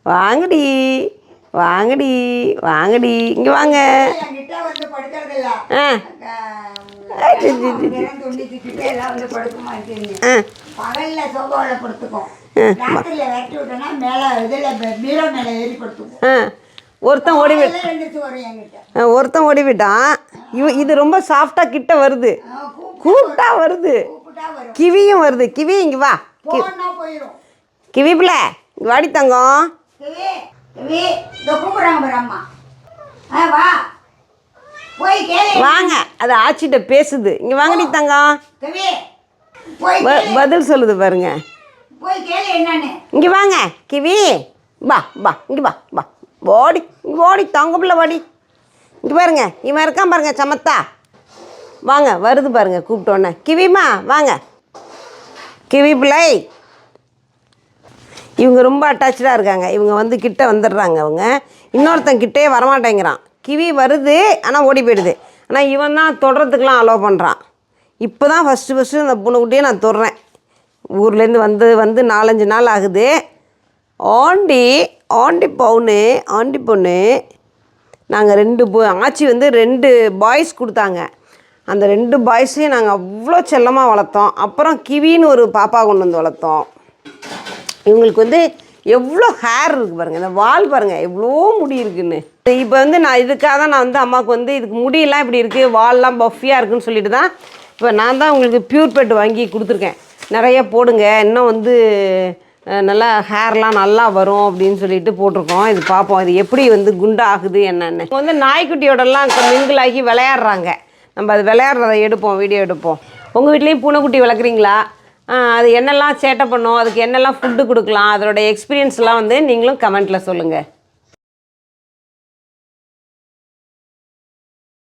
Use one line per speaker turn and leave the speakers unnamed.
வாங்கடி வாங்கடி வாங்கடி இங்கே வாங்க. ஆ ஒருத்தன் ஓடிவிட்டான். இது ரொம்ப சாஃப்டாக கிட்ட வருது, கூப்பிட்டா வருது, கிவியும் வருது. கிவி இங்கே வா, கிவி பிள்ளை இங்கே வாடி தங்கம். வாங்க, அது ஆச்சிட்ட பேசுது. இங்கே வாங்கடி தங்கம், பதில் சொல்லுது பாருங்க. இங்கே வாங்க கிவி, வா வா இங்கே வா வா, ஓடி ஓடி தங்க பிள்ளை வாடி. இங்கே பாருங்க, இவன் இருக்கான் பாருங்க சமத்தா. வாங்க வருது பாருங்க கூப்பிட்டோன்னே. கிவிமா வாங்க, கிவி பிள்ளை. இவங்க ரொம்ப அட்டாச்சாக இருக்காங்க. இவங்க வந்து கிட்டே வந்துடுறாங்க. அவங்க இன்னொருத்தன் கிட்டே வரமாட்டேங்கிறான். கிவி வருது ஆனால் ஓடி போயிடுது. ஆனால் இவன் தான் தொடுறதுக்கெலாம் அலோவ் பண்ணுறான். இப்போ தான் ஃபஸ்ட்டு அந்த பூனைக்குட்டியே நான் தொடுறேன். ஊர்லேருந்து வந்து 4-5 நாள் ஆகுது. ஆண்டி பொண்ணு நாங்கள் 2 ஆச்சி வந்து 2 பாய்ஸ் கொடுத்தாங்க. அந்த 2 பாய்ஸையும் நாங்கள் அவ்வளோ செல்லமாக வளர்த்தோம். அப்புறம் கிவின்னு ஒரு பாப்பா கொண்டு வந்து வளர்த்தோம். இவங்களுக்கு வந்து எவ்வளோ ஹேர் இருக்குது பாருங்கள். இந்த வால் பாருங்கள் எவ்வளோ முடி இருக்குதுன்னு. இப்போ வந்து நான் இதுக்காக தான் நான் வந்து அம்மாவுக்கு வந்து இதுக்கு முடியெல்லாம் இப்படி இருக்குது, வால்லாம் பஃபியாக இருக்குதுன்னு சொல்லிட்டு தான் இப்போ நான் தான் உங்களுக்கு ப்யூர் பெட் வாங்கி கொடுத்துருக்கேன். நிறைய போடுங்க, இன்னும் வந்து நல்லா ஹேர்லாம் நல்லா வரும் அப்படின்னு சொல்லிட்டு போட்டிருக்கோம். இது பார்ப்போம் இது எப்படி வந்து குண்டாகுது என்னென்னு. இப்போ வந்து நாய்க்குட்டியோடலாம் மிங்கிளாகி விளையாடுறாங்க. நம்ம அது விளையாடுறதை எடுப்போம், வீடியோ எடுப்போம். உங்கள் வீட்லேயும் பூனைக்குட்டி வளர்க்குறீங்களா? அது என்னெல்லாம் சேட்டை பண்ணும், அதுக்கு என்னெல்லாம் ஃபுட்டு கொடுக்கலாம், அதோட எக்ஸ்பீரியன்ஸ்லாம் வந்து நீங்களும் கமெண்ட்டில் சொல்லுங்கள்.